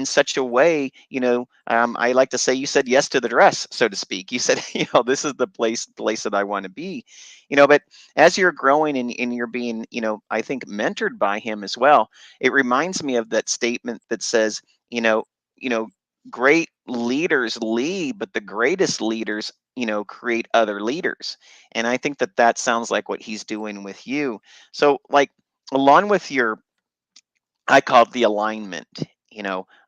such a way. I like to say, you said yes to the dress, so to speak. You said, this is the place that I want to be. But as you're growing, and you're being, I think, mentored by him as well, it reminds me of that statement that says, you know you know great leaders lead, but the greatest leaders create other leaders. And I think that that sounds like what he's doing with you. So, like, along with your, I call it the alignment,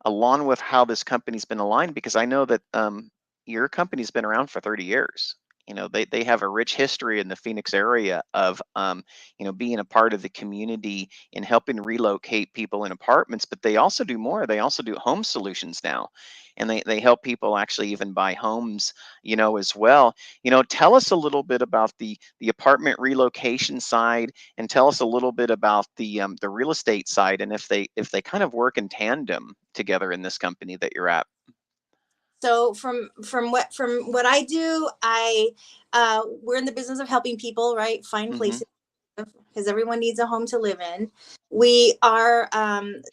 along with how this company's been aligned, because I know that your company's been around for 30 years. They have a rich history in the Phoenix area of, being a part of the community and helping relocate people in apartments, but they also do more. They also do home solutions now. And they help people actually even buy homes, as well. Tell us a little bit about the apartment relocation side, and tell us a little bit about the real estate side, and if they kind of work in tandem together in this company that you're at. So from what I do, we're in the business of helping people, right, find Hmm. places, because everyone needs a home to live in. We are,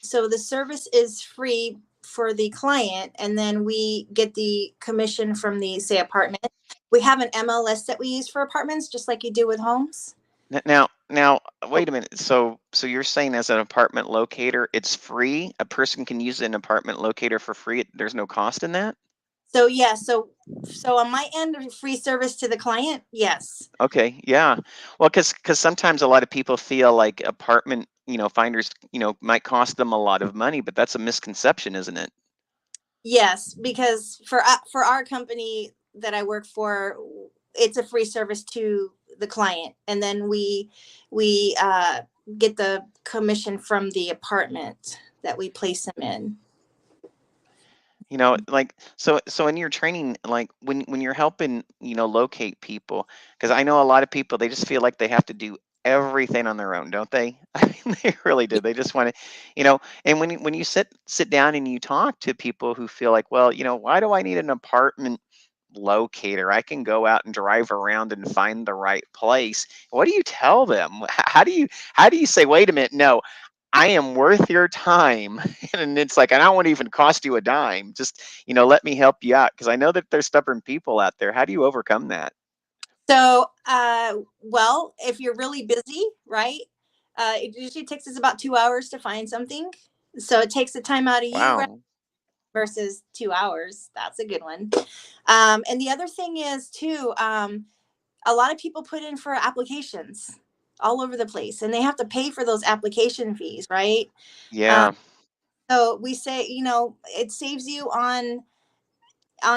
so the service is free for the client, and then we get the commission from the, say, apartment. We have an MLS that we use for apartments, just like you do with homes. Now, Oh, wait a minute. So you're saying, as an apartment locator, it's free? A person can use an apartment locator for free? There's no cost in that? so yeah, so on my end, free service to the client, yes. Okay, yeah. Well, because sometimes a lot of people feel like apartment, finders, might cost them a lot of money, but that's a misconception, isn't it? Yes, because for our company that I work for, it's a free service to the client, and then we get the commission from the apartment that we place them in. Like, so in your training, like, when you're helping, locate people, because I know a lot of people, they just feel like they have to do everything on their own, don't they? I mean, they really do. They just want to, and when you sit down and you talk to people who feel like, well, why do I need an apartment locator? I can go out and drive around and find the right place. What do you tell them? How do you say, wait a minute, no, I am worth your time. And it's like, I don't want to even cost you a dime. Just, let me help you out. Because I know that there's stubborn people out there. How do you overcome that? So, well, if you're really busy, right? It usually takes us about 2 hours to find something. So it takes the time out of you, right? Wow. Versus 2 hours. That's a good one. And the other thing is too, a lot of people put in for applications all over the place, and they have to pay for those application fees, right? Um, Yeah. so we say, it saves you on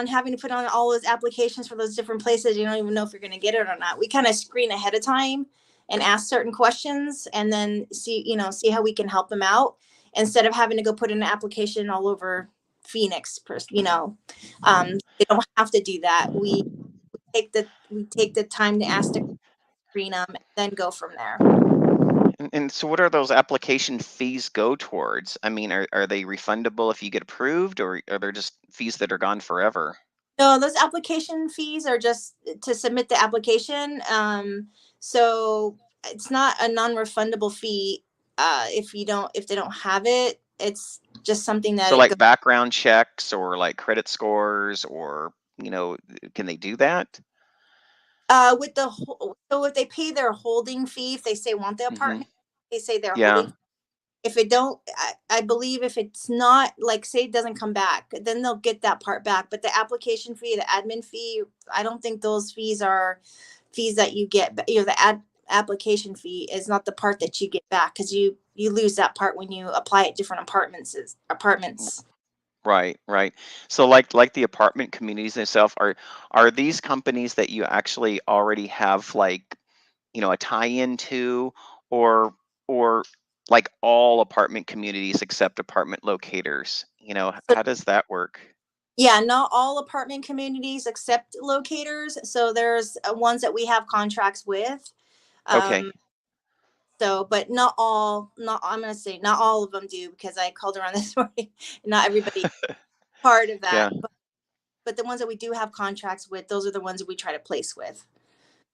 having to put on all those applications for those different places. You don't even know if you're going to get it or not. We kind of screen ahead of time and ask certain questions, and then see how we can help them out instead of having to go put in an application all over Phoenix. They don't have to do that. We take the time to ask to screen them and then go from there. And so what are those application fees go towards? I mean, are they refundable if you get approved, or are there just fees that are gone forever? No, those application fees are just to submit the application. So it's not a non-refundable fee. If they don't have it, it's just something that So it goes. like background checks or like credit scores, or, can they do that? So if they pay their holding fee, if they say want the Hmm. apartment, they say their Yeah. holding. If it don't, I believe if it's not, like, say it doesn't come back, then they'll get that part back. But the application fee, the admin fee, I don't think those fees are fees that you get. The application fee is not the part that you get back, because you lose that part when you apply at different apartments. Right, right. So like the apartment communities themselves, are these companies that you actually already have, like, a tie-in to, or or like all apartment communities except apartment locators? So How does that work? yeah, not all apartment communities accept locators. So there's ones that we have contracts with. Okay. Um, but not all. Not I'm gonna say not all of them do, because I called around this morning. Not everybody part of that, Yeah. but the ones that we do have contracts with, those are the ones that we try to place with.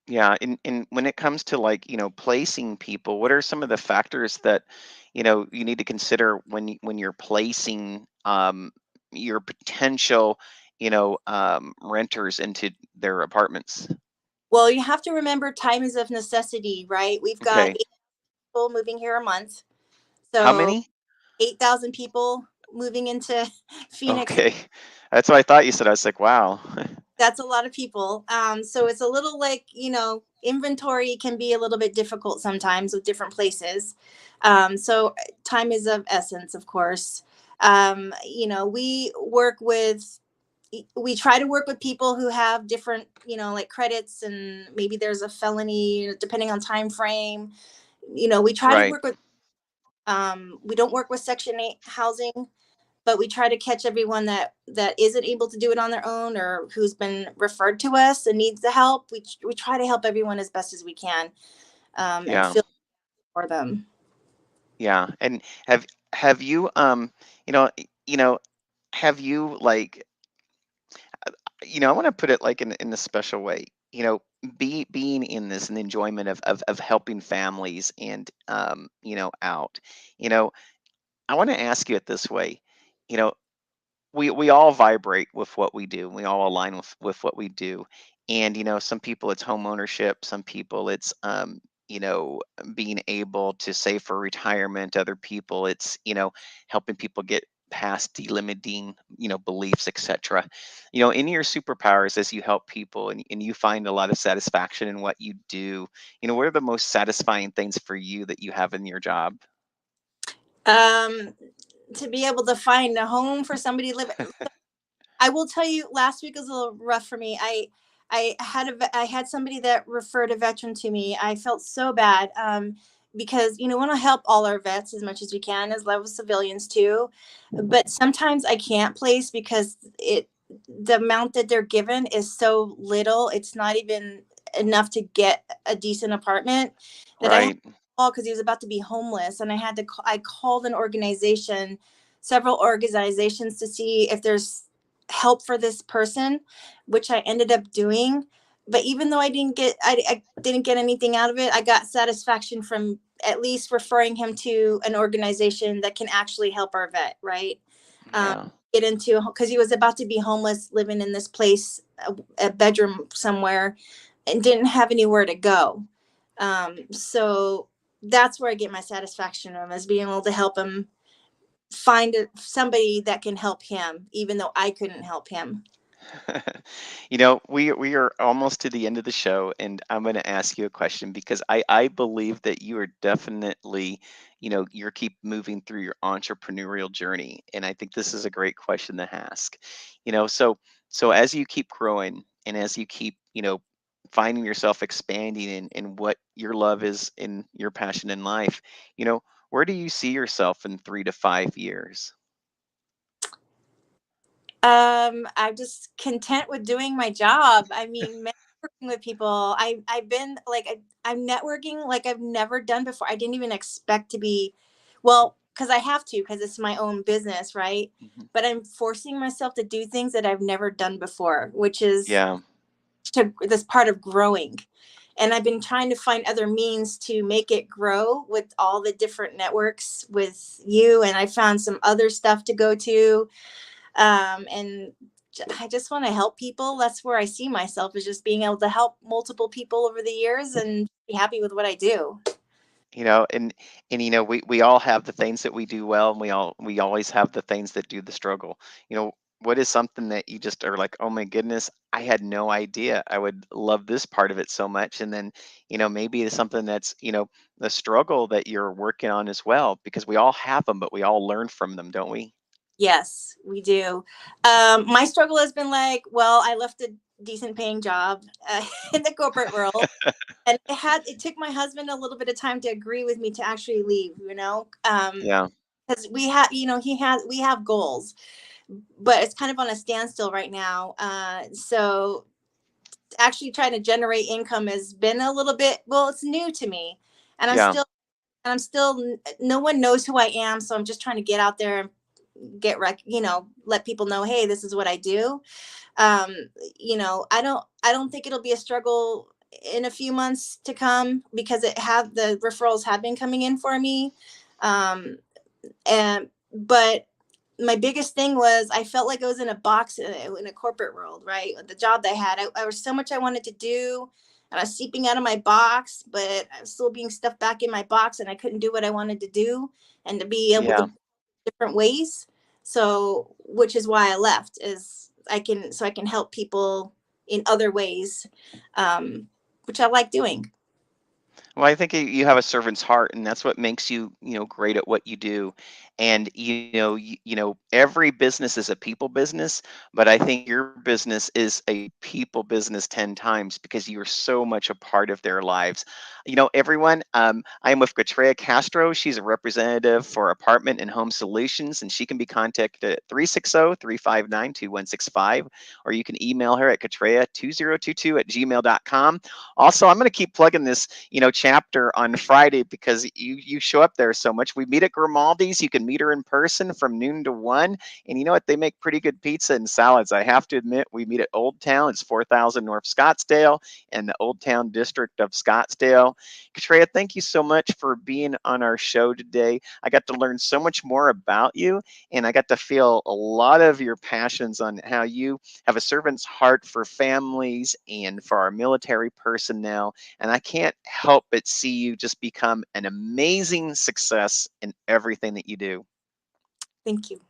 Yeah, and when it comes to, like, placing people, what are some of the factors that, you need to consider when you're placing your potential, renters into their apartments? Well, you have to remember time is of necessity, right? We've got Okay. 8 people moving here a month, How so many? 8,000 people moving into Phoenix. Okay. That's what I thought you said. I was like, wow. That's a lot of people. So it's a little like, inventory can be a little bit difficult sometimes with different places. So time is of essence, of course. We try to work with people who have different, like credits, and maybe there's a felony depending on time frame. We try to Right. work with, we don't work with Section 8 housing, but we try to catch everyone that isn't able to do it on their own, or who's been referred to us and needs the help. We try to help everyone as best as we can, and Yeah. feel for them. Yeah. And have you you know, you know, have you, like, I want to put it like in a special way. Being in this and the enjoyment of helping families and, out. You know, I want to ask you it this way. You know, we all vibrate with what we do. We all align with what we do. And, some people it's home ownership, some people it's being able to save for retirement, other people it's, helping people get past delimiting, beliefs, etc. In your superpowers, as you help people and you find a lot of satisfaction in what you do, what are the most satisfying things for you that you have in your job? um to be able to find a home for somebody to live. I will tell you, last week was a little rough for me. I had somebody that referred a veteran to me. I felt so bad, because we want to help all our vets as much as we can, as well as civilians too. But sometimes I can't place, because the amount that they're given is so little. It's not even enough to get a decent apartment, that I had Right. to call, because he was about to be homeless, and I called several organizations, to see if there's help for this person, which I ended up doing. But even though I didn't get anything out of it, I got satisfaction from at least referring him to an organization that can actually help our vet, right? Um, Yeah. get into, because he was about to be homeless, living in this place, a bedroom somewhere, and didn't have anywhere to go. So that's where I get my satisfaction from, is being able to help him find somebody that can help him, even though I couldn't help him. We are almost to the end of the show, and I'm going to ask you a question because I believe that you are definitely, you're keep moving through your entrepreneurial journey, and I think this is a great question to ask. So as you keep growing and as you keep, finding yourself expanding in what your love is in your passion in life, where do you see yourself in 3 to 5 years? I'm just content with doing my job. I mean, networking with people. I've been like I'm networking like I've never done before. I didn't even expect to be, well, because I have to, because it's my own business, right? Mhm. But I'm forcing myself to do things that I've never done before, which is Yeah, this part of growing. And I've been trying to find other means to make it grow with all the different networks with you. And I found some other stuff to go to, and I just want to help people. That's where I see myself, is just being able to help multiple people over the years and be happy with what I do. and we all have the things that we do well, and we always have the things that do the struggle. What is something that you just are like, oh my goodness, I had no idea I would love this part of it so much, and then maybe it's something that's the struggle that you're working on as well, because we all have them, but we all learn from them, don't we? Yes, we do. My struggle has been like, well, I left a decent paying job in the corporate world, and it took my husband a little bit of time to agree with me to actually leave. Yeah, Because we have, we have goals, but it's kind of on a standstill right now. So actually trying to generate income has been a little bit, well, it's new to me, and yeah, I'm still, no one knows who I am, so I'm just trying to get out there and let people know, hey, this is what I do. um I don't think it'll be a struggle in a few months to come, because the referrals have been coming in for me. Um and but my biggest thing was, I felt like I was in a box in a corporate world, right? The job that I had, I was so much I wanted to do, and I was seeping out of my box, but I was still being stuffed back in my box, and I couldn't do what I wanted to do, and to be able yeah. to different ways. So, which is why I left, is I can help people in other ways, um, which I like doing. Well, I think you have a servant's heart, and that's what makes you, great at what you do. And every business is a people business, but I think your business is a people business 10 times because you're so much a part of their lives. Everyone, I am with Katreya Castro. She's a representative for Apartment and Home Solutions, and she can be contacted at 360-359-2165, or you can email her at katreya2022@gmail.com. Also, I'm going to keep plugging this, chapter on Friday, because you show up there so much. We meet at Grimaldi's. You can meet her in person from noon to 1. And you know what? They make pretty good pizza and salads. I have to admit, we meet at Old Town. It's 4000 North Scottsdale and the Old Town District of Scottsdale. Katreya, thank you so much for being on our show today. I got to learn so much more about you, and I got to feel a lot of your passions on how you have a servant's heart for families and for our military personnel. And I can't help but see you just become an amazing success in everything that you do. Thank you.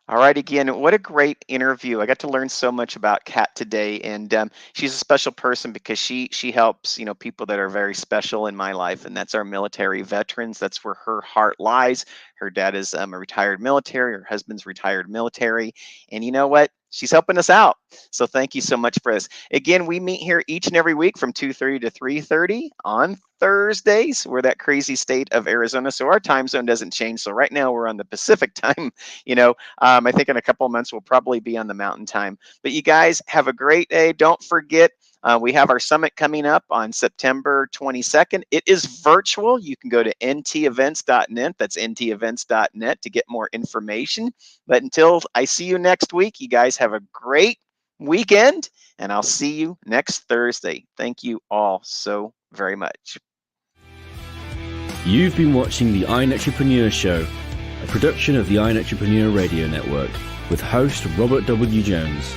All right, again, what a great interview. I got to learn so much about Kat today, and she's a special person because she helps, people that are very special in my life, and that's our military veterans. That's where her heart lies. Her dad is a retired military, her husband's retired military, and you know what? She's helping us out. So thank you so much for this. Again, we meet here each and every week from 2:30 to 3:30 on Thursdays. We're that crazy state of Arizona, so our time zone doesn't change. So right now we're on the Pacific time, you know, I think in a couple of months we'll probably be on the mountain time. But you guys have a great day. Don't forget, we have our summit coming up on September 22nd. It is virtual. You can go to ntevents.net. That's ntevents.net to get more information. But until I see you next week, you guys have a great weekend, and I'll see you next Thursday. Thank you all so very much. You've been watching the Iron Entrepreneur Show, a production of the Iron Entrepreneur Radio Network, with host Robert W. Jones.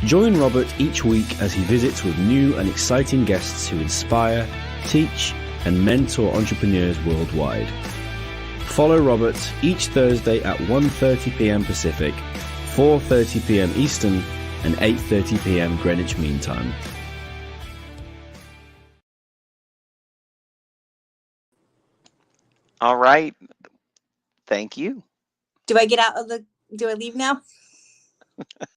Join Robert each week as he visits with new and exciting guests who inspire, teach, and mentor entrepreneurs worldwide. Follow Robert each Thursday at 1:30 p.m. Pacific, 4:30 p.m. Eastern, and 8:30 p.m. Greenwich Mean Time. All right. Thank you. Do I leave now?